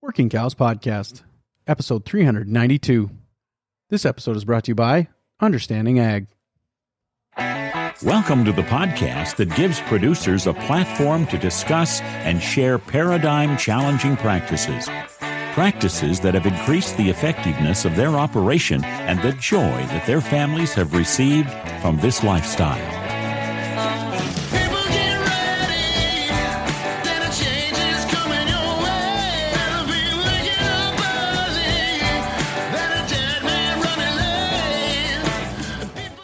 Working Cows Podcast, episode 392. This episode is brought to you by Understanding Ag. Welcome to the podcast that gives producers a platform to discuss and share paradigm-challenging practices. Practices that have increased the effectiveness of their operation and the joy that their families have received from this lifestyle.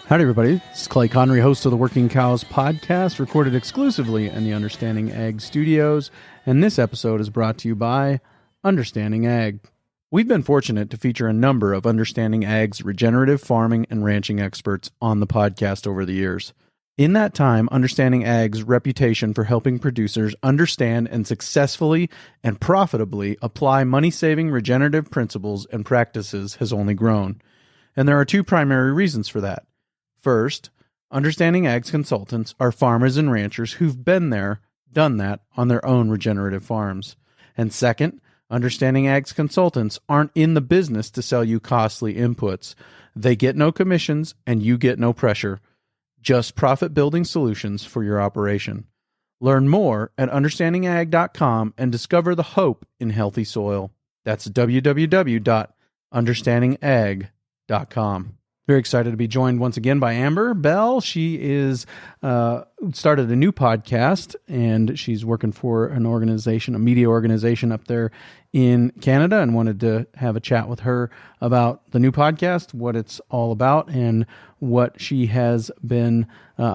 Howdy, everybody. This is Clay Connery, host of the Working Cows Podcast, recorded exclusively in the Understanding Ag studios, and this episode is brought to you by Understanding Ag. We've been fortunate to feature a number of Understanding Ag's regenerative farming and ranching experts on the podcast over the years. In that time, Understanding Ag's reputation for helping producers understand and successfully and profitably apply money-saving regenerative principles and practices has only grown. And there are two primary reasons for that. First, Understanding Ag's consultants are farmers and ranchers who've been there, done that on their own regenerative farms. And second, Understanding Ag's consultants aren't in the business to sell you costly inputs. They get no commissions and you get no pressure, just profit-building solutions for your operation. Learn more at understandingag.com and discover the hope in healthy soil. That's www.understandingag.com. Very excited to be joined once again by Amber Bell. She is started a new podcast, and she's working for an organization, a media organization up there in Canada, and wanted to have a chat with her about the new podcast, what it's all about, and what she has been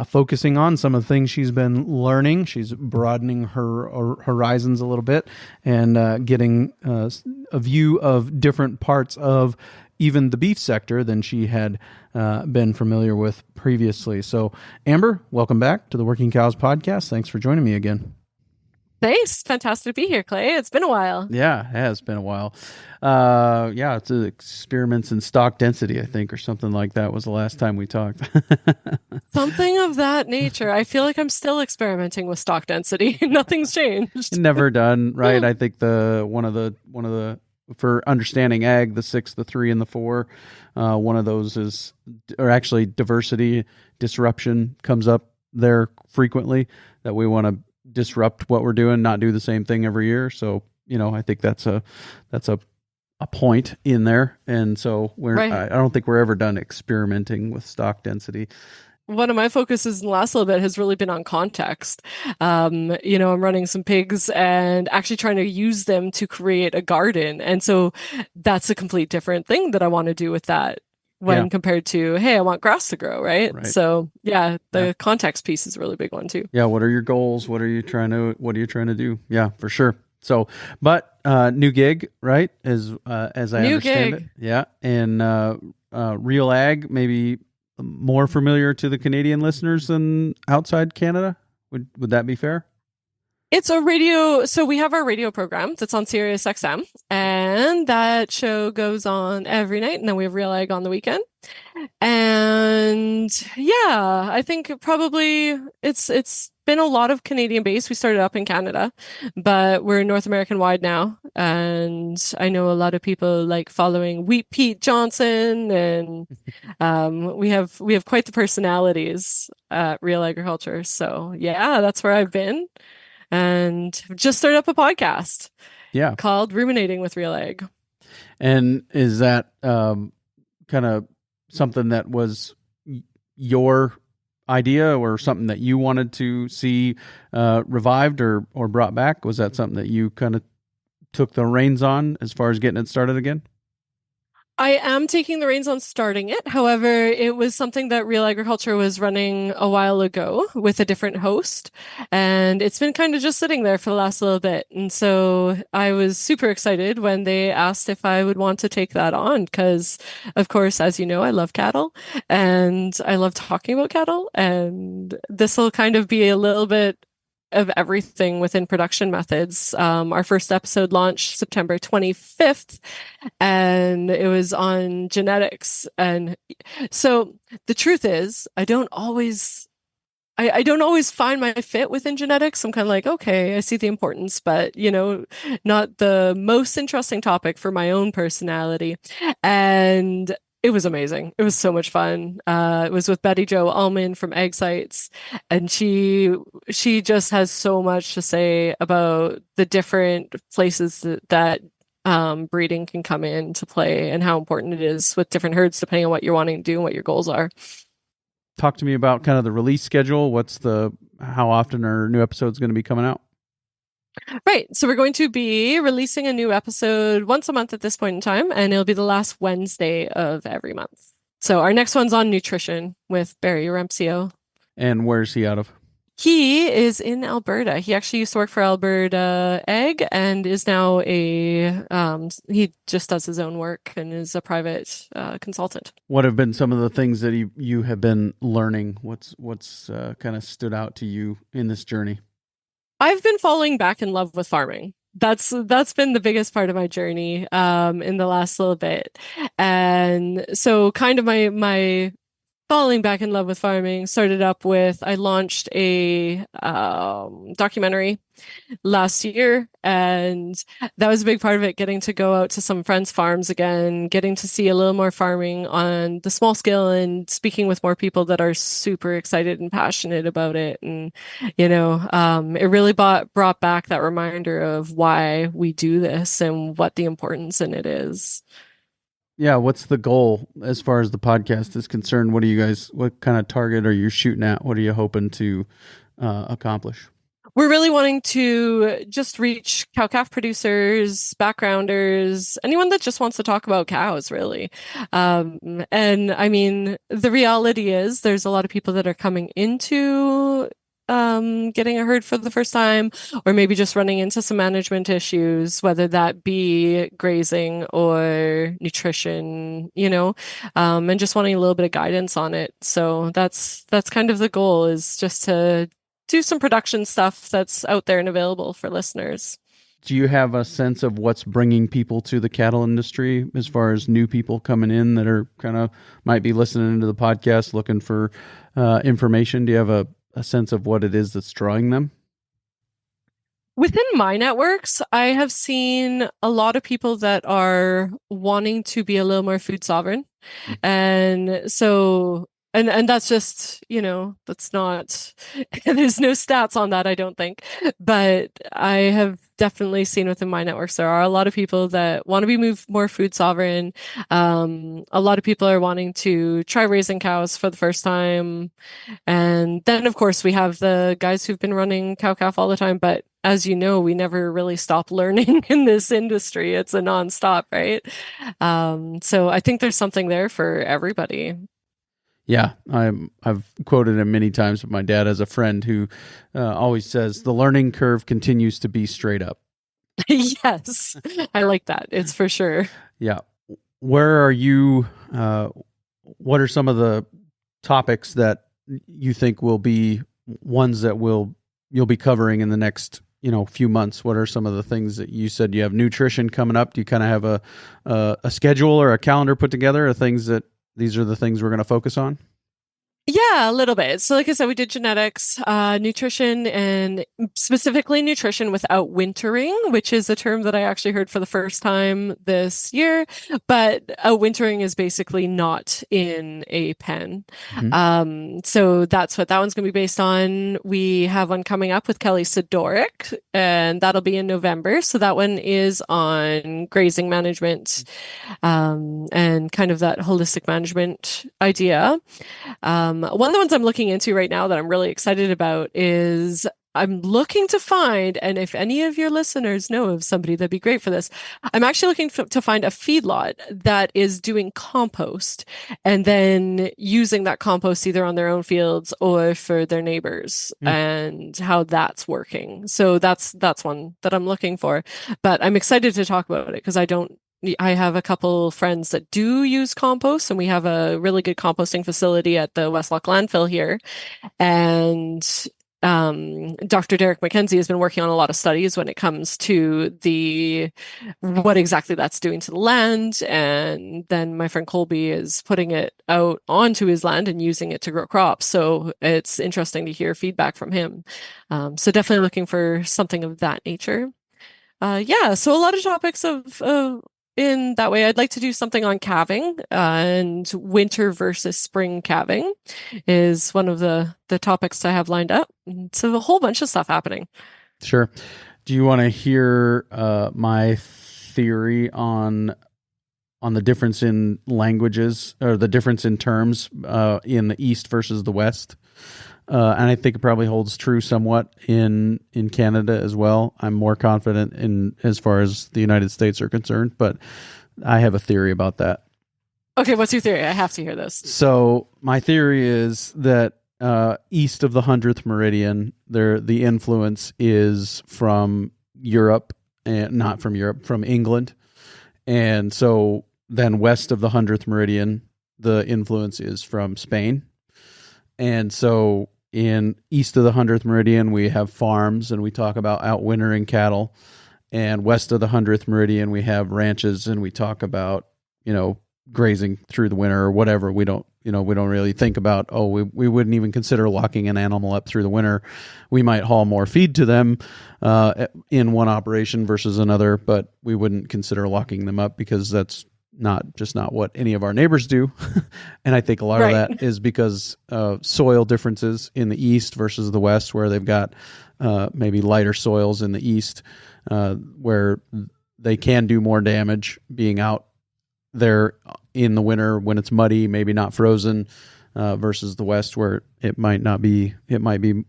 focusing on, some of the things she's been learning. She's broadening her horizons a little bit and getting a view of different parts of even the beef sector than she had been familiar with previously. So, Amber, welcome back to the Working Cows Podcast. Thanks for joining me again. Thanks. Fantastic to be here, Clay. It's been a while. Yeah, it has been a while. It's experiments in stock density, I think, or something like that was the last time we talked. Something of that nature. I feel like I'm still experimenting with stock density. Nothing's changed. Never done, right? I think one of the for Understanding Ag, the 6, the 3, and the 4. One of those is, or actually diversity disruption comes up there frequently, that we want to disrupt what we're doing, not do the same thing every year. So, I think that's a point in there. And so Right. I don't think we're ever done experimenting with stock density. One of my focuses in the last little bit has really been on context. I'm running some pigs and actually trying to use them to create a garden. And so that's a complete different thing that I want to do with that when compared to, hey, I want grass to grow, right? So the context piece is a really big one too. Yeah. What are your goals? What are you trying to do? Yeah, for sure. So, but new gig, right? As I understand it. Yeah. And Real Ag, maybe more familiar to the Canadian listeners than outside Canada. Would that be fair? It's a radio. So we have our radio program that's on Sirius XM, and that show goes on every night. And then we have Real Ag on the weekend. And yeah, I think probably it's been a lot of Canadian based. We started up in Canada, but we're North American wide now. And I know a lot of people like following Wheat Pete Johnson, and we have quite the personalities at Real Agriculture. So yeah, that's where I've been. And just started up a podcast called Ruminating with Real Ag. And is that kind of something that was your idea or something that you wanted to see revived or brought back? Was that something that you kind of took the reins on as far as getting it started again? I am taking the reins on starting it. However, it was something that Real Agriculture was running a while ago with a different host, and it's been kind of just sitting there for the last little bit. And so I was super excited when they asked if I would want to take that on, because, of course, as you know, I love cattle and I love talking about cattle, and this will kind of be a little bit of everything within production methods. Our first episode launched September 25th, and it was on genetics. And so the truth is, I don't always I don't always find my fit within genetics. I'm kind of like, okay, I see the importance, but not the most interesting topic for my own personality. And it was amazing. It was so much fun. It was with Betty Jo Ullman from Egg Sites, and she just has so much to say about the different places that breeding can come into play and how important it is with different herds, depending on what you're wanting to do and what your goals are. Talk to me about kind of the release schedule. How often are new episodes going to be coming out? Right. So we're going to be releasing a new episode once a month at this point in time, and it'll be the last Wednesday of every month. So our next one's on nutrition with Barry Remsio. And where's he out of? He is in Alberta. He actually used to work for Alberta Egg and is now he just does his own work and is a private consultant. What have been some of the things that you have been learning? What's kind of stood out to you in this journey? I've been falling back in love with farming. That's been the biggest part of my journey in the last little bit. And so kind of my falling back in love with farming started up with I launched a documentary last year, and that was a big part of it, getting to go out to some friends' farms again, getting to see a little more farming on the small scale and speaking with more people that are super excited and passionate about it. And it really brought back that reminder of why we do this and what the importance in it is. Yeah, what's the goal as far as the podcast is concerned? What kind of target are you shooting at? What are you hoping to accomplish? We're really wanting to just reach cow-calf producers, backgrounders, anyone that just wants to talk about cows, really. And I mean, the reality is there's a lot of people that are coming into getting a herd for the first time, or maybe just running into some management issues, whether that be grazing or nutrition, and just wanting a little bit of guidance on it. So that's kind of the goal, is just to do some production stuff that's out there and available for listeners. Do you have a sense of what's bringing people to the cattle industry as far as new people coming in that are kind of might be listening to the podcast looking for information? Do you have a sense of what it is that's drawing them? Within my networks, I have seen a lot of people that are wanting to be a little more food sovereign. And so, and that's just, that's not, there's no stats on that, I don't think. But I have definitely seen within my networks, there are a lot of people that want to be more food sovereign. A lot of people are wanting to try raising cows for the first time. And then, of course, we have the guys who've been running cow-calf all the time. But as you know, we never really stop learning in this industry. It's a nonstop, right? So I think there's something there for everybody. Yeah, I've quoted him many times, but my dad has a friend who always says the learning curve continues to be straight up. Yes, I like that. It's for sure. Yeah. Where are you? What are some of the topics that you think will be ones that you'll be covering in the next few months? What are some of the things that you said you have nutrition coming up? Do you kind of have a schedule or a calendar put together of things that these are the things we're going to focus on? Yeah, a little bit. So like I said, we did genetics, nutrition, and specifically nutrition without wintering, which is a term that I actually heard for the first time this year. But wintering is basically not in a pen. Mm-hmm. So that's what that one's going to be based on. We have one coming up with Kelly Sidoric, and that'll be in November. So that one is on grazing management, and kind of that holistic management idea. One of the ones I'm looking into right now that I'm really excited about is I'm looking to find, and if any of your listeners know of somebody that'd be great for this, I'm actually looking to find a feedlot that is doing compost and then using that compost either on their own fields or for their neighbors, and how that's working. So that's one that I'm looking for, but I'm excited to talk about it because I have a couple friends that do use compost, and we have a really good composting facility at the Westlock landfill here. And Dr. Derek McKenzie has been working on a lot of studies when it comes to what exactly that's doing to the land. And then my friend Colby is putting it out onto his land and using it to grow crops. So it's interesting to hear feedback from him. So definitely looking for something of that nature. Yeah, so a lot of topics of in that way. I'd like to do something on calving and winter versus spring calving is one of the topics I have lined up. So a whole bunch of stuff happening. Sure. Do you want to hear my theory on the difference in languages or the difference in terms in the East versus the West? And I think it probably holds true somewhat in Canada as well. I'm more confident in as far as the United States are concerned, but I have a theory about that. Okay, what's your theory? I have to hear this. So my theory is that east of the 100th meridian, the influence is from Europe, and not from Europe, from England. And so then west of the 100th meridian, the influence is from Spain. And so in east of the 100th meridian, we have farms and we talk about outwintering cattle. And west of the 100th meridian, we have ranches and we talk about, grazing through the winter or whatever. We don't really think about, we wouldn't even consider locking an animal up through the winter. We might haul more feed to them in one operation versus another, but we wouldn't consider locking them up because that's not what any of our neighbors do. And I think a lot of that is because of soil differences in the East versus the West, where they've got maybe lighter soils in the East, where they can do more damage being out there in the winter when it's muddy, maybe not frozen, versus the West where it might be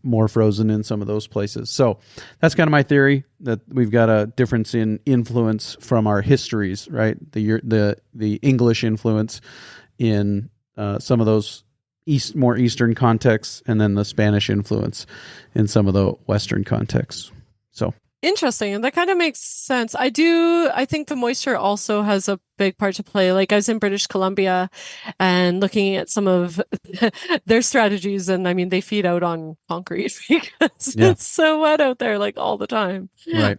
more frozen in some of those places. So that's kind of my theory, that we've got a difference in influence from our histories, right? The English influence in some of those more Eastern contexts, and then the Spanish influence in some of the Western contexts. So interesting. And that kind of makes sense. I think the moisture also has a big part to play. Like I was in British Columbia and looking at some of their strategies. And I mean, they feed out on concrete because it's so wet out there, like all the time. Right.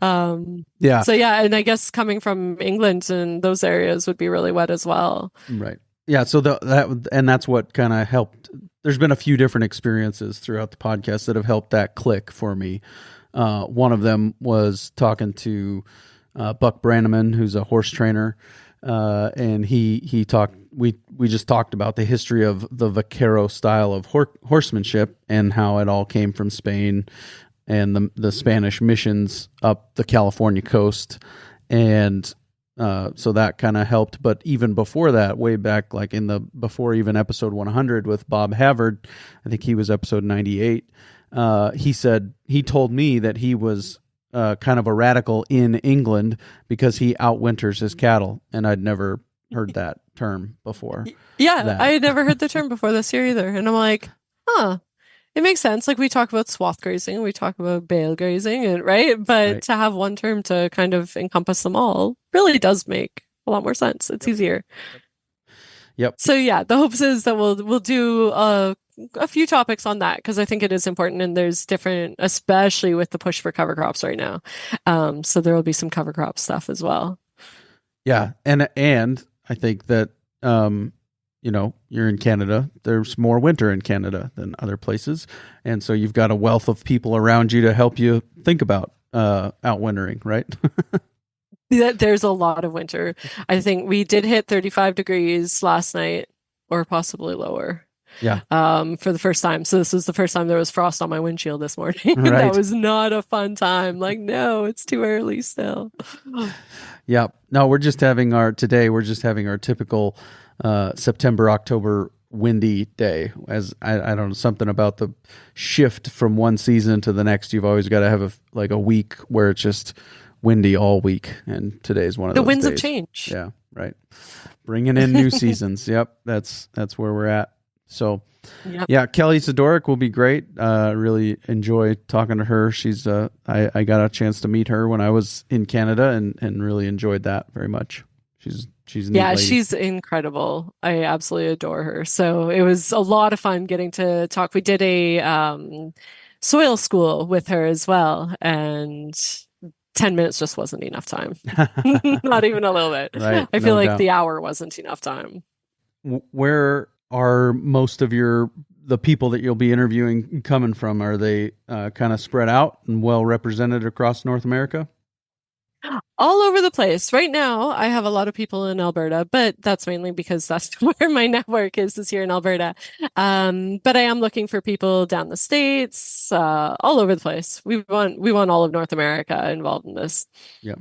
Yeah. So yeah. And I guess coming from England and those areas would be really wet as well. Right. Yeah. So that's what kind of helped. There's been a few different experiences throughout the podcast that have helped that click for me. One of them was talking to Buck Brannaman, who's a horse trainer, and he talked. We just talked about the history of the vaquero style of horsemanship and how it all came from Spain and the Spanish missions up the California coast, and so that kind of helped. But even before that, way back, like before even episode 100 with Bob Havard, I think he was episode 98. He told me that he was kind of a radical in England because he outwinters his cattle, and I'd never heard that term before. Yeah, I had never heard the term before this year either, and I'm like, it makes sense. Like we talk about swath grazing, we talk about bale grazing, and but to have one term to kind of encompass them all really does make a lot more sense. It's easier. Yep. So yeah, the hopes is that we'll do a few topics on that because I think it is important, and there's different, especially with the push for cover crops right now. So there will be some cover crop stuff as well. Yeah, and I think that you're in Canada. There's more winter in Canada than other places, and so you've got a wealth of people around you to help you think about outwintering, right? There's a lot of winter. I think we did hit 35 degrees last night, or possibly lower. Yeah. For the first time. So this was the first time there was frost on my windshield this morning. Right. That was not a fun time. Like, no, it's too early still. Yeah. No, we're just having our typical September, October windy day. As I don't know, something about the shift from one season to the next. You've always got to have a week where it's just windy all week, and today's one of those the winds days. of change. Yeah, right. Bringing in new seasons. Yep, that's where we're at. So, yeah, Kelly Sidoric will be great. Really enjoy talking to her. She's I got a chance to meet her when I was in Canada, and really enjoyed that very much. She's a neat lady. She's incredible. I absolutely adore her. So it was a lot of fun getting to talk. We did a soil school with her as well. And 10 minutes just wasn't enough time. Not even a little bit. Right. I feel No like doubt. the hour wasn't enough time. Where are most of the people that you'll be interviewing coming from? Are they kind of spread out and well represented across North America? All over the place. Right now, I have a lot of people in Alberta, but that's mainly because that's where my network is here in Alberta. But I am looking for people down the States, all over the place. We want all of North America involved in this. Yeah.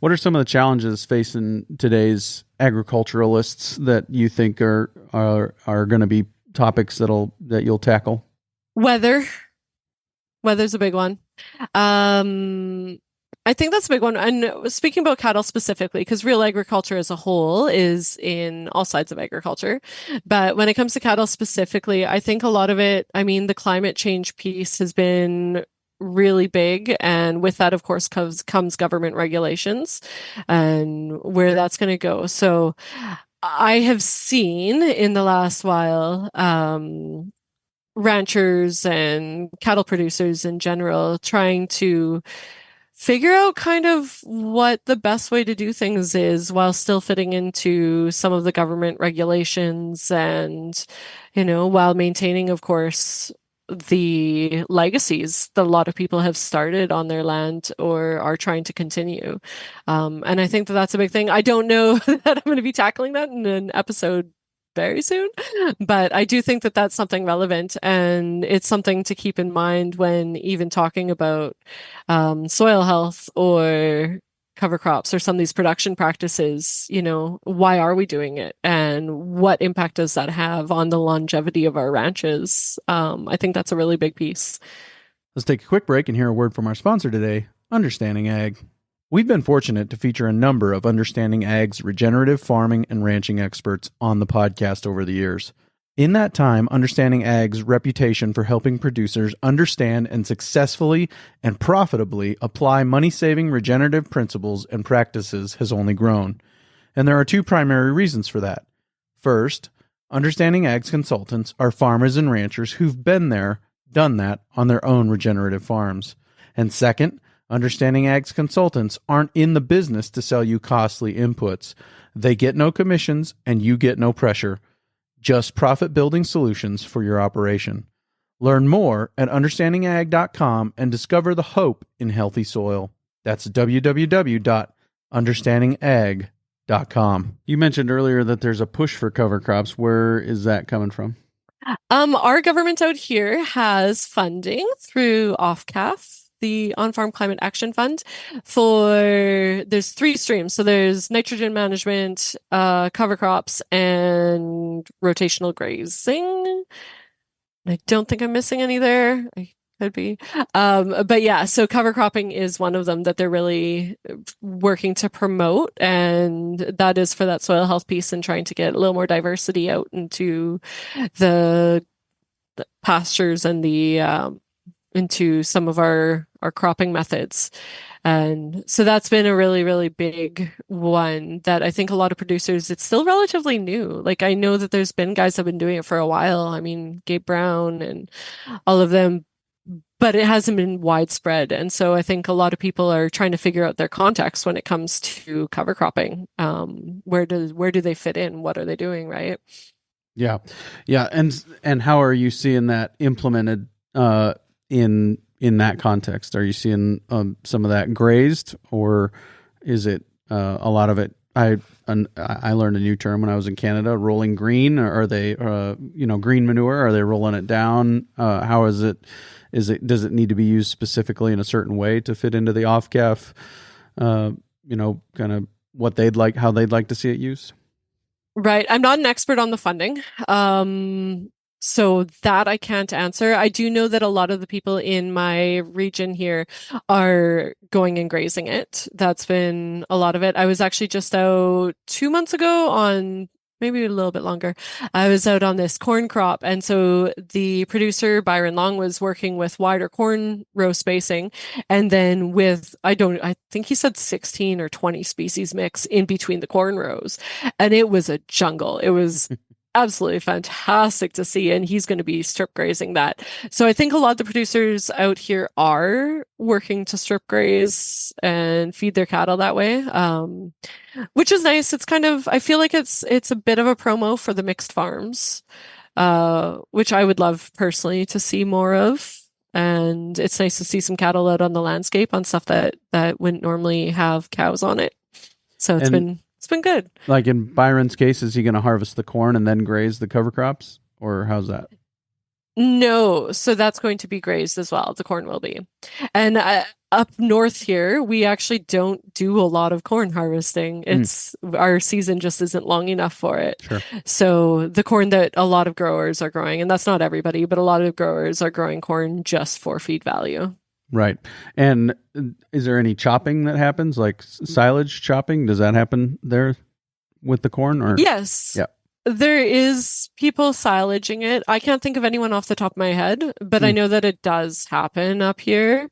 What are some of the challenges facing today's agriculturalists that you think are going to be topics that you'll tackle? Weather's a big one. I think that's a big one. And speaking about cattle specifically, because real agriculture as a whole is in all sides of agriculture. But when it comes to cattle specifically, I think a lot of it, I mean, the climate change piece has been really big. And with that, of course, comes government regulations and where that's going to go. So I have seen in the last while, ranchers and cattle producers in general trying to figure out kind of what the best way to do things is while still fitting into some of the government regulations and, while maintaining, of course, the legacies that a lot of people have started on their land or are trying to continue. And I think that that's a big thing. I don't know that I'm going to be tackling that in an episode very soon, but I do think that that's something relevant and it's something to keep in mind when even talking about soil health or cover crops or some of these production practices. Why are we doing it and what impact does that have on the longevity of our ranches? I think that's a really big piece. Let's take a quick break and hear a word from our sponsor today, Understanding Ag. We've been fortunate to feature a number of Understanding Ag's regenerative farming and ranching experts on the podcast over the years. In that time, Understanding Ag's reputation for helping producers understand and successfully and profitably apply money-saving regenerative principles and practices has only grown. And there are two primary reasons for that. First, Understanding Ag's consultants are farmers and ranchers who've been there, done that on their own regenerative farms. And second, Understanding Ag's consultants aren't in the business to sell you costly inputs. They get no commissions and you get no pressure. Just profit-building solutions for your operation. Learn more at understandingag.com and discover the hope in healthy soil. That's www.understandingag.com. You mentioned earlier that there's a push for cover crops. Where is that coming from? Our government out here has funding through OFCAF, the On-Farm Climate Action Fund, there's 3 streams. So there's nitrogen management, cover crops, and rotational grazing. I don't think I'm missing any there. I could be. But yeah, so cover cropping is one of them that they're really working to promote. And that is for that soil health piece and trying to get a little more diversity out into the pastures and into some of our cropping methods. And so that's been a really, really big one that I think a lot of producers, it's still relatively new. Like I know that there's been guys that have been doing it for a while. I mean, Gabe Brown and all of them, but it hasn't been widespread. And so I think a lot of people are trying to figure out their context when it comes to cover cropping. Where do they fit in? What are they doing? Right. Yeah. Yeah. And how are you seeing that implemented, in that context? Are you seeing some of that grazed, or is it a lot of it? I learned a new term when I was in Canada, rolling green. Are they green manure? Are they rolling it down? How is it? Does it need to be used specifically in a certain way to fit into the OFCAF? Kind of how they'd like to see it used. Right. I'm not an expert on the funding. So that I can't answer. I do know that a lot of the people in my region here are going and grazing it. That's been a lot of it. I was actually just out 2 months ago on maybe a little bit longer. I was out on this corn crop. And so the producer, Byron Long, was working with wider corn row spacing. And then I think he said 16 or 20 species mix in between the corn rows. And it was a jungle. It was absolutely fantastic to see. And he's going to be strip grazing that. So I think a lot of the producers out here are working to strip graze and feed their cattle that way. Which is nice. It's kind of, I feel like it's a bit of a promo for the mixed farms, which I would love personally to see more of. And it's nice to see some cattle out on the landscape on stuff that wouldn't normally have cows on it. So it's been good. Like in Byron's case, is he going to harvest the corn and then graze the cover crops, or how's that? No, so that's going to be grazed as well. The corn will be. And up north here, we actually don't do a lot of corn harvesting. It's our season just isn't long enough for it. Sure. So the corn that a lot of growers are growing, and that's not everybody, but a lot of growers are growing corn just for feed value. Right. And is there any chopping that happens, like silage chopping? Does that happen there with the corn? Or yes. Yeah. There is people silaging it. I can't think of anyone off the top of my head, but I know that it does happen up here.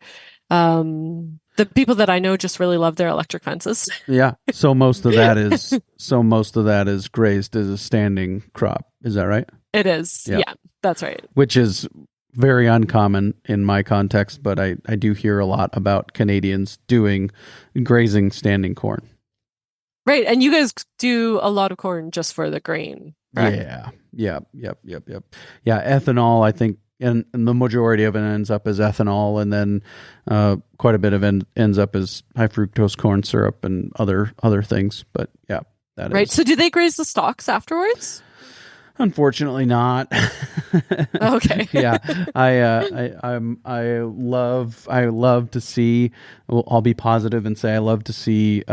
The people that I know just really love their electric fences. Yeah. So most of that is grazed as a standing crop. Is that right? It is. Yeah, that's right. Which is very uncommon in my context, but I do hear a lot about Canadians doing grazing standing corn. Right. And you guys do a lot of corn just for the grain, right? Yeah. Yep. Yeah. Ethanol, I think, and the majority of it ends up as ethanol, and then quite a bit of it ends up as high fructose corn syrup and other things. But yeah, that right. is. So do they graze the stalks afterwards? Unfortunately not. Okay. Yeah. I love to see, I'll be positive and say I love to see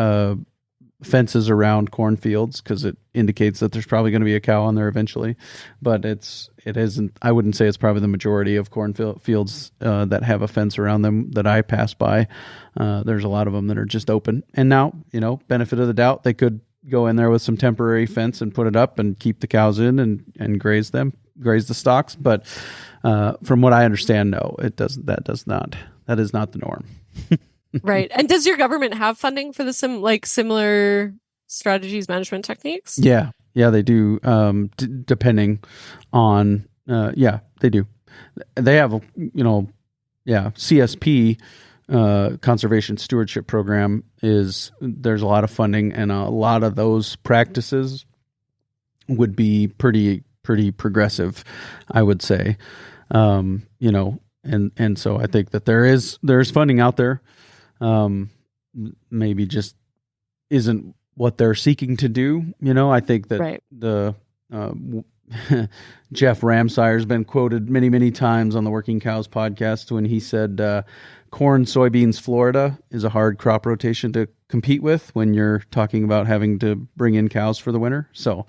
fences around cornfields, because it indicates that there's probably going to be a cow on there eventually. But it isn't, I wouldn't say it's probably the majority of cornfields that have a fence around them that I pass by. There's a lot of them that are just open. And now, benefit of the doubt, they could go in there with some temporary fence and put it up and keep the cows in and graze the stalks. But from what I understand, no, that is not the norm. Right. And does your government have funding for the similar strategies, management techniques? Yeah, they do. Depending on, they do. They have, CSP, Conservation Stewardship Program, there's a lot of funding, and a lot of those practices would be pretty progressive, I would say. And so I think that there's funding out there. Maybe just isn't what they're seeking to do. I think that right. the Jeff Ramsire has been quoted many, many times on the Working Cows podcast when he said, corn, soybeans, Florida is a hard crop rotation to compete with when you're talking about having to bring in cows for the winter. So,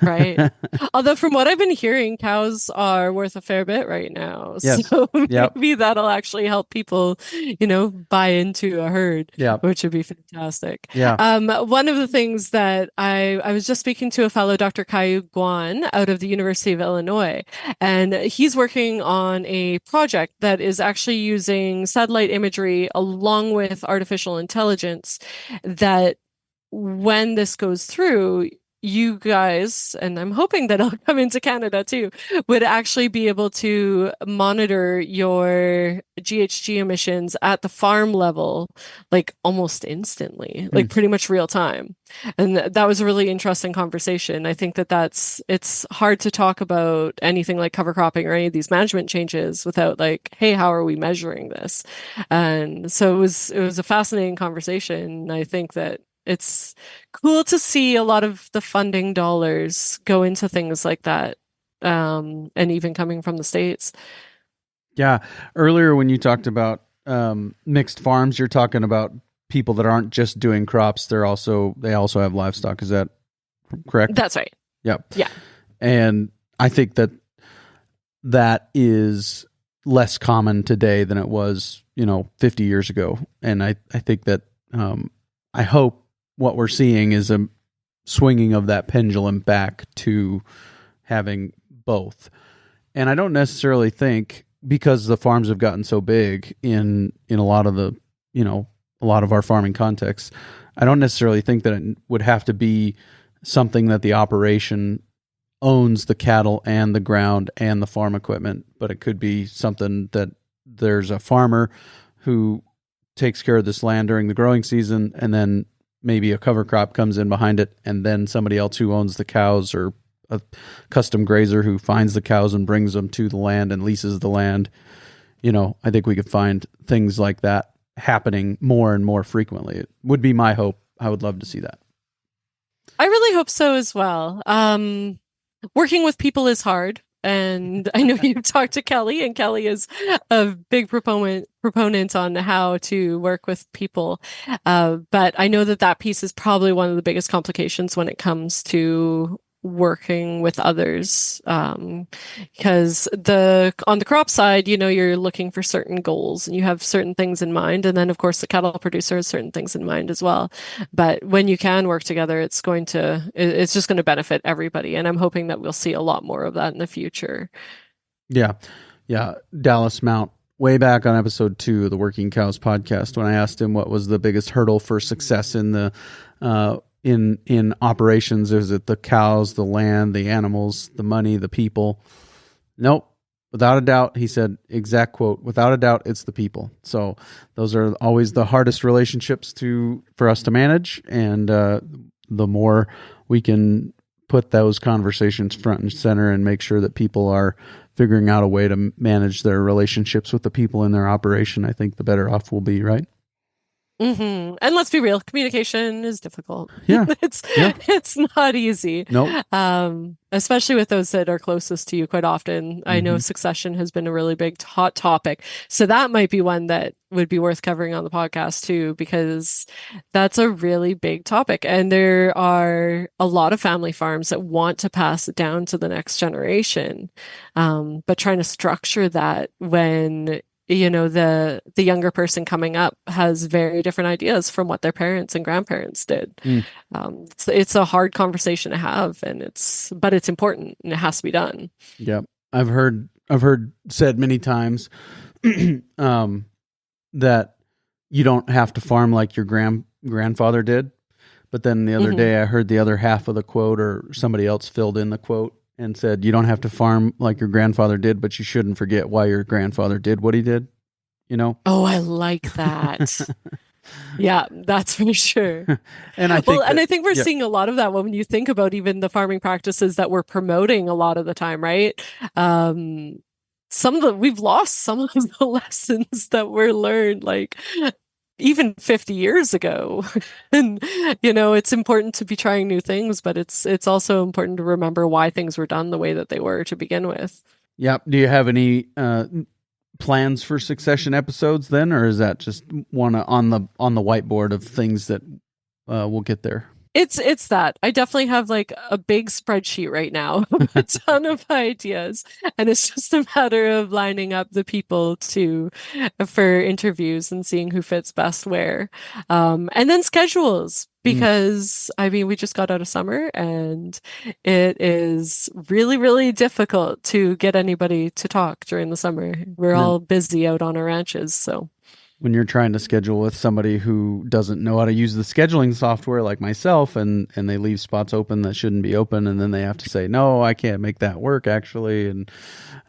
right. Although from what I've been hearing, cows are worth a fair bit right now. Yes. So maybe that'll actually help people, buy into a herd, which would be fantastic. Yeah. One of the things that I was just speaking to a fellow, Dr. Caillou Guan, out of the University of Illinois, and he's working on a project that is actually using satellite imagery along with artificial intelligence, that when this goes through, you guys, and I'm hoping that it'll come into Canada too, would actually be able to monitor your GHG emissions at the farm level, like almost instantly, like pretty much real time. And that was a really interesting conversation. I think it's hard to talk about anything like cover cropping or any of these management changes without like, hey, how are we measuring this? And so it was a fascinating conversation. I think that it's cool to see a lot of the funding dollars go into things like that, and even coming from the States. Yeah. Earlier when you talked about mixed farms, you're talking about people that aren't just doing crops. They also have livestock. Is that correct? That's right. Yep. Yeah. And I think that is less common today than it was, 50 years ago. And I think that I hope what we're seeing is a swinging of that pendulum back to having both. And I don't necessarily think, because the farms have gotten so big in a lot of the, a lot of our farming contexts, I don't necessarily think that it would have to be something that the operation owns the cattle and the ground and the farm equipment, but it could be something that there's a farmer who takes care of this land during the growing season, and then maybe a cover crop comes in behind it, and then somebody else who owns the cows, or a custom grazer who finds the cows and brings them to the land and leases the land. I think we could find things like that happening more and more frequently. It would be my hope. I would love to see that. I really hope so as well. Working with people is hard. And I know you've talked to Kelly, and Kelly is a big proponent on how to work with people. But I know that piece is probably one of the biggest complications when it comes to working with others. Because on the crop side, you're looking for certain goals and you have certain things in mind. And then of course the cattle producer has certain things in mind as well. But when you can work together, it's just going to benefit everybody. And I'm hoping that we'll see a lot more of that in the future. Yeah. Yeah. Dallas Mount, way back on episode 2 of the Working Cows podcast, when I asked him what was the biggest hurdle for success in the, in operations, is it the cows, the land, the animals, the money, the people? Nope. Without a doubt, he said, exact quote, without a doubt, it's the people. So those are always the hardest relationships for us to manage. And the more we can put those conversations front and center and make sure that people are figuring out a way to manage their relationships with the people in their operation, I think the better off we'll be, right? Mm-hmm. And let's be real, communication is difficult. Yeah. It's not easy. Nope. Especially with those that are closest to you quite often. Mm-hmm. I know succession has been a really big hot topic. So that might be one that would be worth covering on the podcast too, because that's a really big topic. And there are a lot of family farms that want to pass it down to the next generation. But trying to structure that when the younger person coming up has very different ideas from what their parents and grandparents did. It's a hard conversation to have, but it's important and it has to be done. Yeah. I've heard said many times, that you don't have to farm like your grandfather did. But then the other day I heard the other half of the quote, or somebody else filled in the quote and said, you don't have to farm like your grandfather did, but you shouldn't forget why your grandfather did what he did, Oh, I like that. Yeah, that's for sure. And I think we're seeing a lot of that when you think about even the farming practices that we're promoting a lot of the time, right? We've lost some of the lessons that were learned, like even 50 years ago. And, it's important to be trying new things, but it's also important to remember why things were done the way that they were to begin with. Yep. Do you have any plans for succession episodes then, or is that just one on the whiteboard of things that we'll get there? It's that I definitely have like a big spreadsheet right now, a ton of ideas, and it's just a matter of lining up the people for interviews and seeing who fits best where, and then schedules, because we just got out of summer and it is really, really difficult to get anybody to talk during the summer. We're all busy out on our ranches, so. When you're trying to schedule with somebody who doesn't know how to use the scheduling software like myself, and they leave spots open that shouldn't be open, and then they have to say, no, I can't make that work actually. And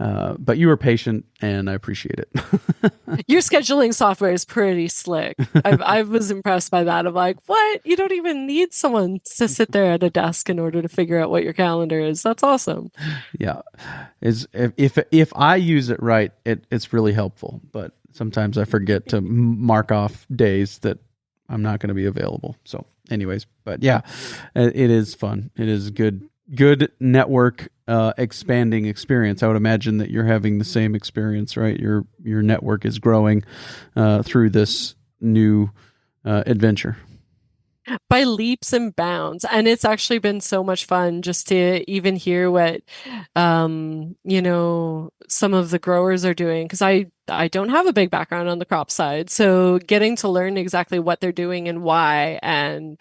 but you were patient and I appreciate it. Your scheduling software is pretty slick. I was impressed by that. Of like, what? You don't even need someone to sit there at a desk in order to figure out what your calendar is. That's awesome. Yeah. If I use it right, it's really helpful, but sometimes I forget to mark off days that I'm not going to be available. So anyways, but yeah, it is fun. It is good network expanding experience. I would imagine that you're having the same experience, right? Your network is growing through this new adventure. By leaps and bounds. And it's actually been so much fun just to even hear what, some of the growers are doing. Because I don't have a big background on the crop side. So getting to learn exactly what they're doing and why. And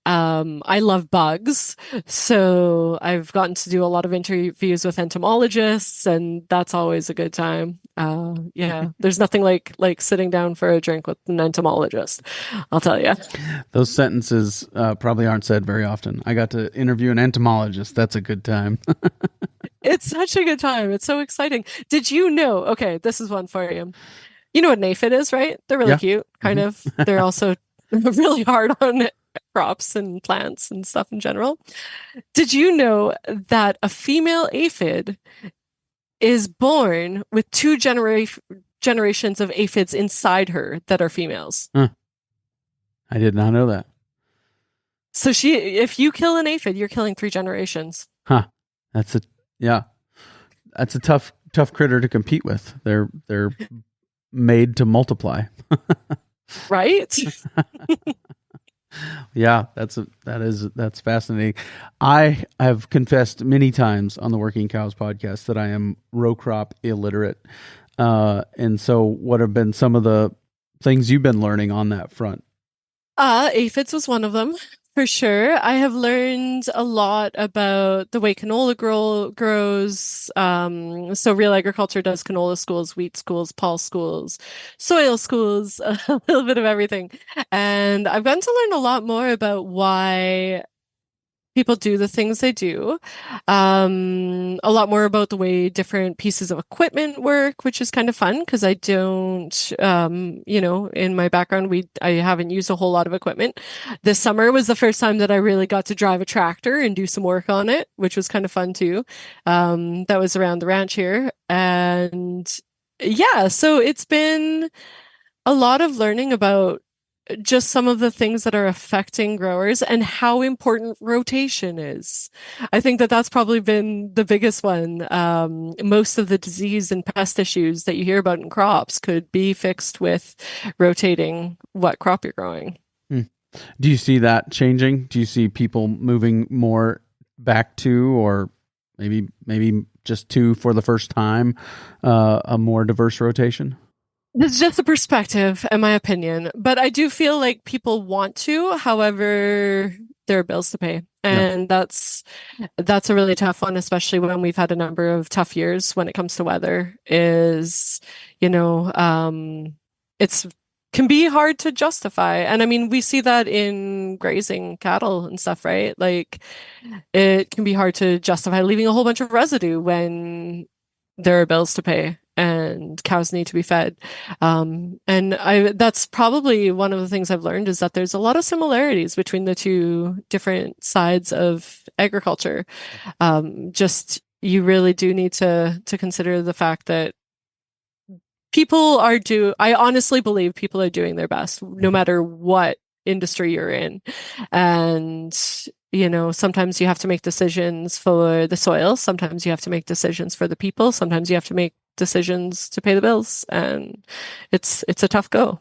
I love bugs. So I've gotten to do a lot of interviews with entomologists, and that's always a good time. Yeah, there's nothing like sitting down for a drink with an entomologist, I'll tell you. Those sentences probably aren't said very often. I got to interview an entomologist. That's a good time. It's such a good time. It's so exciting. Did you know? Okay, this is one for you. You know what an aphid is, right? They're really Yeah. cute, kind Mhm. of. They're also really hard on crops and plants and stuff in general. Did you know that a female aphid is born with two generations of aphids inside her that are females? Huh. I did not know that. So if you kill an aphid, you're killing three generations. Huh. That's a yeah. That's a tough critter to compete with. They're made to multiply. Right? Yeah, that's fascinating. I have confessed many times on the Working Cows podcast that I am row crop illiterate. And so what have been some of the things you've been learning on that front? Aphids was one of them, for sure. I have learned a lot about the way canola grows. So Real Agriculture does canola schools, wheat schools, pulse schools, soil schools, a little bit of everything. And I've gotten to learn a lot more about why people do the things they do. A lot more about the way different pieces of equipment work, which is kind of fun because I don't, in my background, I haven't used a whole lot of equipment. This summer was the first time that I really got to drive a tractor and do some work on it, which was kind of fun too. That was around the ranch here. And yeah, so it's been a lot of learning about just some of the things that are affecting growers and how important rotation is. I think that that's probably been the biggest one. Most of the disease and pest issues that you hear about in crops could be fixed with rotating what crop you're growing. Do you see that changing? Do you see people moving more back to, or maybe just to for the first time, a more diverse rotation? It's just a perspective, in my opinion. But I do feel like people want to, however, there are bills to pay. Yeah. And that's a really tough one, especially when we've had a number of tough years when it comes to weather, it's can be hard to justify. And I mean, we see that in grazing cattle and stuff, right? Like it can be hard to justify leaving a whole bunch of residue when there are bills to pay and cows need to be fed. That's probably one of the things I've learned is that there's a lot of similarities between the two different sides of agriculture. Just you really do need to consider the fact that I honestly believe people are doing their best, no matter what industry you're in. And, sometimes you have to make decisions for the soil. Sometimes you have to make decisions for the people. Sometimes you have to make decisions to pay the bills. And it's a tough go.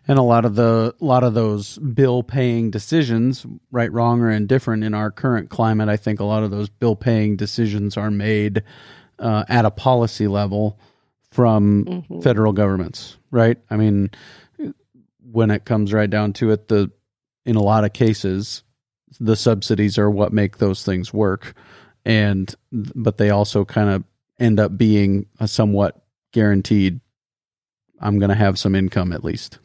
And a lot of those bill paying decisions, right, wrong, or indifferent in our current climate, I think a lot of those bill paying decisions are made at a policy level from federal governments, right? I mean, when it comes right down to it, in a lot of cases, the subsidies are what make those things work, but they also kind of end up being a somewhat guaranteed, I'm going to have some income at least.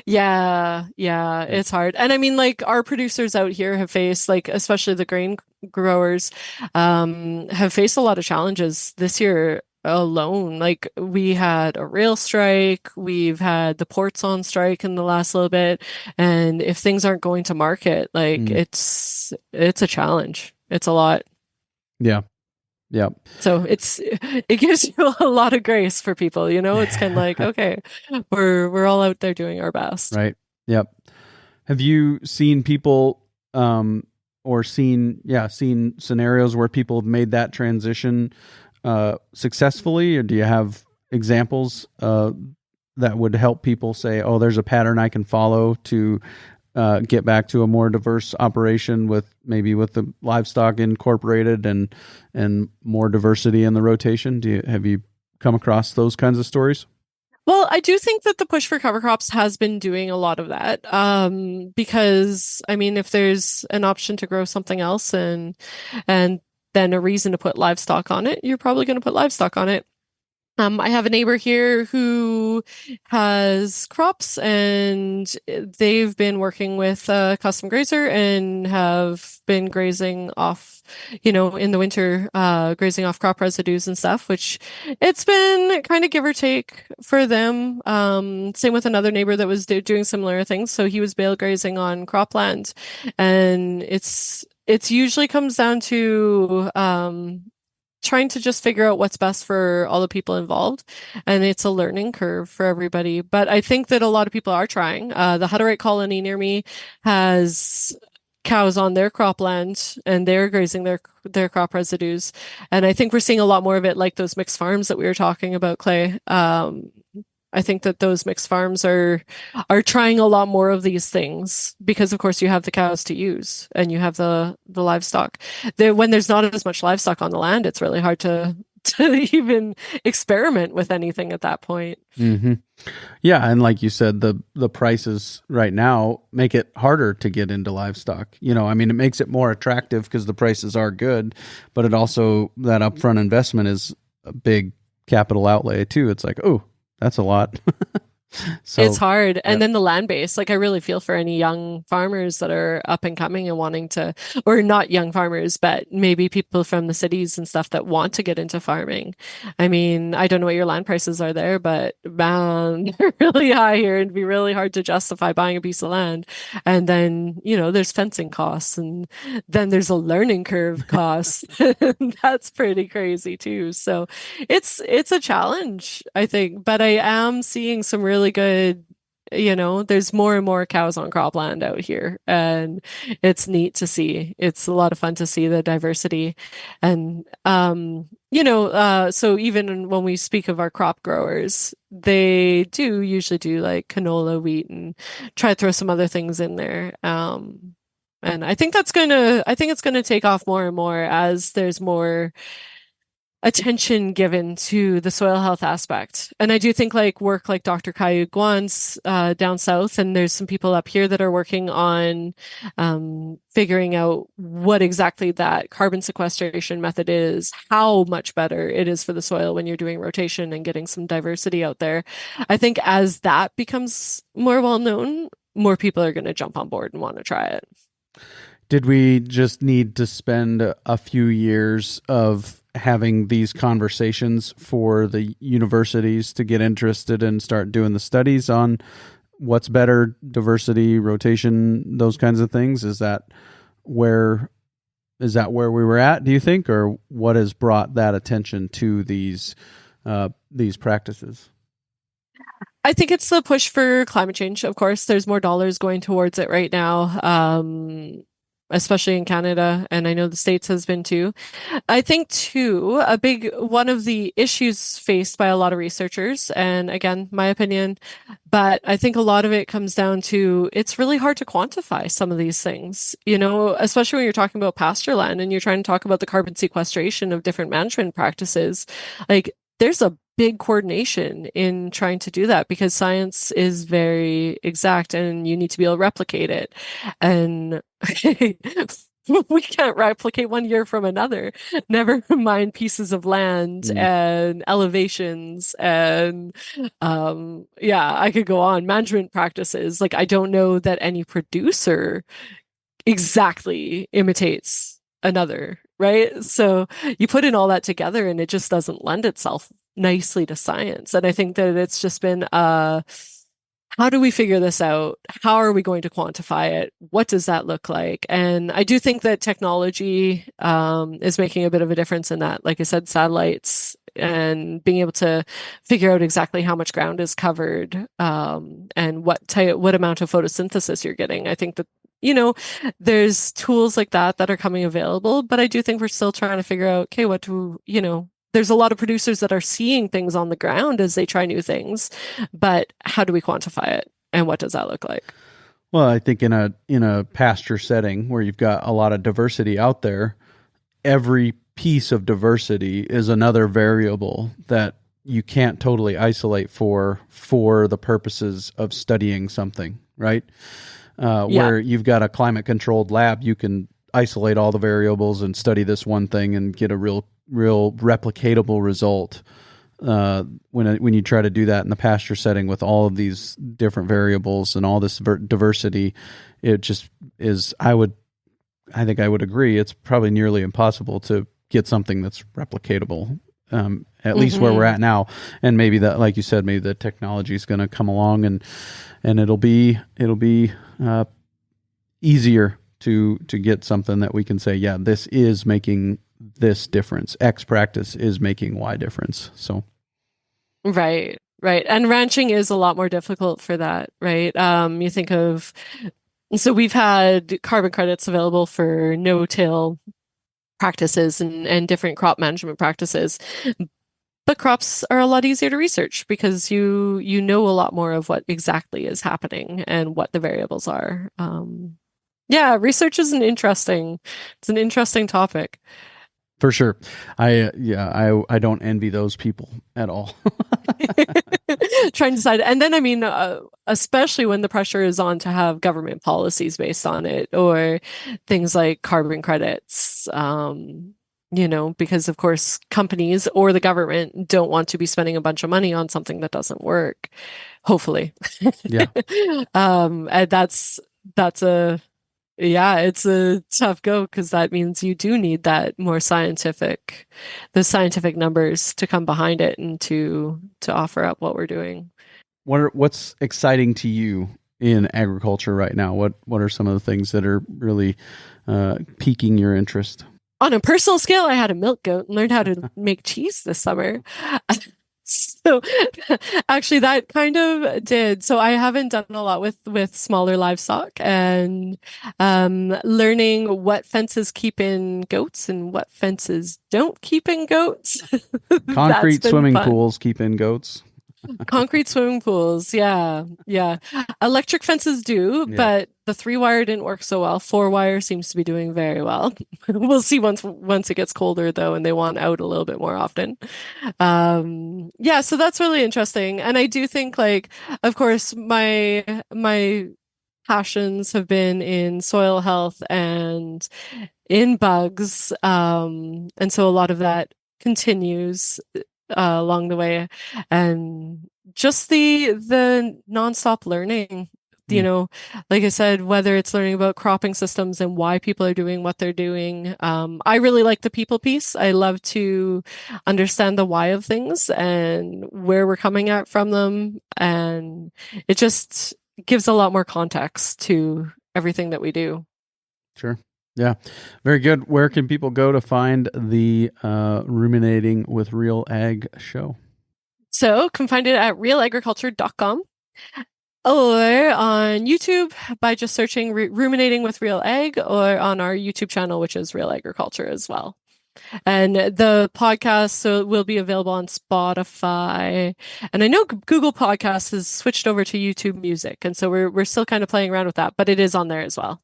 Yeah, it's hard. And I mean, like our producers out here have faced, like, especially the grain growers, have faced a lot of challenges this year alone. Like we had a rail strike, we've had the ports on strike in the last little bit. And if things aren't going to market, like it's a challenge. It's a lot. Yeah. Yeah. So it gives you a lot of grace for people, it's kind of like, okay, we're all out there doing our best. Right. Yep. Have you seen people, or seen scenarios where people have made that transition, successfully, or do you have examples, that would help people say, oh, there's a pattern I can follow to, get back to a more diverse operation with the livestock incorporated and more diversity in the rotation? Have you come across those kinds of stories? Well, I do think that the push for cover crops has been doing a lot of that. Because I mean, if there's an option to grow something else and then a reason to put livestock on it, you're probably going to put livestock on it. I have a neighbor here who has crops, and they've been working with a custom grazer and have been grazing off, in the winter, grazing off crop residues and stuff, which it's been kind of give or take for them. Same with another neighbor that was doing similar things. So he was bale grazing on cropland, and it's usually comes down to trying to just figure out what's best for all the people involved. And it's a learning curve for everybody. But I think that a lot of people are trying. The Hutterite colony near me has cows on their cropland, and they're grazing their crop residues. And I think we're seeing a lot more of it, like those mixed farms that we were talking about, Clay. I think that those mixed farms are trying a lot more of these things because, of course, you have the cows to use and you have the livestock. When there's not as much livestock on the land, it's really hard to even experiment with anything at that point. Mm-hmm. Yeah, and like you said, the prices right now make it harder to get into livestock. I mean, it makes it more attractive because the prices are good, but it also, that upfront investment is a big capital outlay too. It's like, oh, that's a lot. So it's hard. And yeah. then the land base, like I really feel for any young farmers that are up and coming and wanting to, or not young farmers, but maybe people from the cities and stuff that want to get into farming. I mean, I don't know what your land prices are there, but man, they're really high here and it'd be really hard to justify buying a piece of land. And then, there's fencing costs, and then there's a learning curve cost. That's pretty crazy too. So it's a challenge, I think, but I am seeing some really good, there's more and more cows on cropland out here, and it's neat to see. It's a lot of fun to see the diversity. And so even when we speak of our crop growers, they do usually do like canola, wheat, and try to throw some other things in there. And I think it's gonna take off more and more as there's more attention given to the soil health aspect. And I do think like work like Dr. Caillou Guan's down south, and there's some people up here that are working on figuring out what exactly that carbon sequestration method is, how much better it is for the soil when you're doing rotation and getting some diversity out there. I think as that becomes more well known, more people are going to jump on board and want to try it. Did we just need to spend a few years of having these conversations for the universities to get interested and start doing the studies on what's better, diversity, rotation, those kinds of things? Is that where we were at, do you think, or what has brought that attention to these practices? I think it's the push for climate change. Of course, there's more dollars going towards it right now, especially in Canada, and I know the States has been too. I think too, a big one of the issues faced by a lot of researchers, and again, my opinion, but I think a lot of it comes down to it's really hard to quantify some of these things, especially when you're talking about pasture land and you're trying to talk about the carbon sequestration of different management practices. Like, there's a big coordination in trying to do that because science is very exact and you need to be able to replicate it. And we can't replicate one year from another, never mind pieces of land and elevations and I could go on. Management practices. Like, I don't know that any producer exactly imitates another, right? So you put in all that together and it just doesn't lend itself nicely to science. And I think that it's just been how do we figure this out? How are we going to quantify it? What does that look like? And I do think that technology is making a bit of a difference in that. Like I said, satellites and being able to figure out exactly how much ground is covered and what amount of photosynthesis you're getting. I think that there's tools like that are coming available, but I do think we're still trying to figure out, okay, there's a lot of producers that are seeing things on the ground as they try new things, but how do we quantify it and what does that look like? Well, I think in a pasture setting where you've got a lot of diversity out there, every piece of diversity is another variable that you can't totally isolate for the purposes of studying something, right? Where you've got a climate controlled lab, you can isolate all the variables and study this one thing and get a real replicatable result. when you try to do that in the pasture setting with all of these different variables and all this diversity, it just is. I think I would agree. It's probably nearly impossible to get something that's replicatable. At least where we're at now, and maybe that, like you said, maybe the technology is going to come along and it'll be easier to get something that we can say, yeah, this is making this difference. X practice is making Y difference. So, right. And ranching is a lot more difficult for that, right? You think of, so we've had carbon credits available for no-till practices and different crop management practices. But crops are a lot easier to research because you know a lot more of what exactly is happening and what the variables are. Yeah, research is an interesting topic. For sure. I don't envy those people at all. Trying to decide. And then, I mean, especially when the pressure is on to have government policies based on it, or things like carbon credits, because of course companies or the government don't want to be spending a bunch of money on something that doesn't work, hopefully. Yeah. And it's a tough go, because that means you do need that more scientific numbers to come behind it and to offer up what we're doing. What's exciting to you in agriculture right now? What are some of the things that are really piquing your interest? On a personal scale, I had a milk goat and learned how to make cheese this summer. So actually that kind of did. So I haven't done a lot with smaller livestock, and learning what fences keep in goats and what fences don't keep in goats. Concrete swimming pools keep in goats. Concrete swimming pools. Yeah. Electric fences do, but the 3-wire didn't work so well. 4-wire seems to be doing very well. We'll see once it gets colder though, and they want out a little bit more often. So that's really interesting. And I do think, like, of course, my passions have been in soil health and in bugs. And so a lot of that continues along the way, and just the nonstop learning, like I said, whether it's learning about cropping systems and why people are doing what they're doing. I really like the people piece. I love to understand the why of things and where we're coming at from them, and it just gives a lot more context to everything that we do. Sure. Yeah, very good. Where can people go to find the Ruminating with Real Ag show? So can find it at realagriculture.com, or on YouTube by just searching Ruminating with Real Ag, or on our YouTube channel, which is Real Agriculture as well. And the podcast will be available on Spotify, and I know Google Podcasts has switched over to YouTube Music, and so we're still kind of playing around with that, but it is on there as well.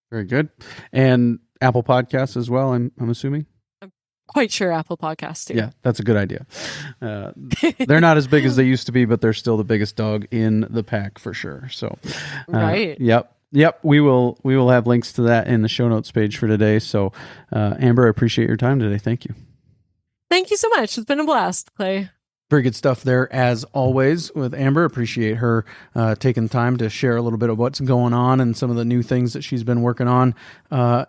Very good. And Apple Podcasts as well, I'm assuming? I'm quite sure Apple Podcasts too. Yeah, that's a good idea. They're not as big as they used to be, but they're still the biggest dog in the pack for sure. So, right. Yep. We will have links to that in the show notes page for today. So, Amber, I appreciate your time today. Thank you. Thank you so much. It's been a blast, Clay. Very good stuff there, as always, with Amber. Appreciate her taking time to share a little bit of what's going on and some of the new things that she's been working on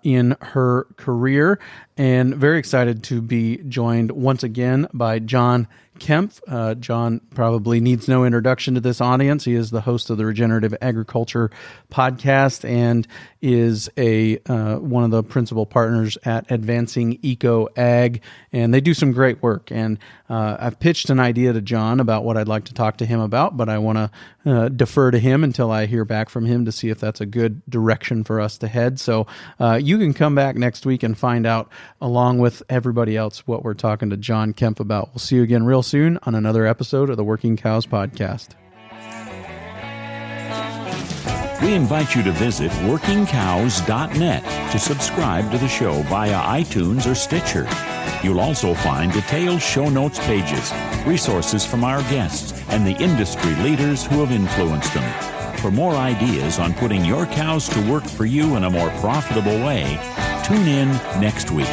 in her career. And very excited to be joined once again by John Kempf. John probably needs no introduction to this audience. He is the host of the Regenerative Agriculture podcast and is one of the principal partners at Advancing Eco Ag, and they do some great work. And I've pitched an idea to John about what I'd like to talk to him about, but I want to defer to him until I hear back from him to see if that's a good direction for us to head. So you can come back next week and find out, along with everybody else, what we're talking to John Kempf about. We'll see you again real soon on another episode of the Working Cows Podcast. We invite you to visit workingcows.net to subscribe to the show via iTunes or Stitcher. You'll also find detailed show notes pages, resources from our guests, and the industry leaders who have influenced them. For more ideas on putting your cows to work for you in a more profitable way, tune in next week.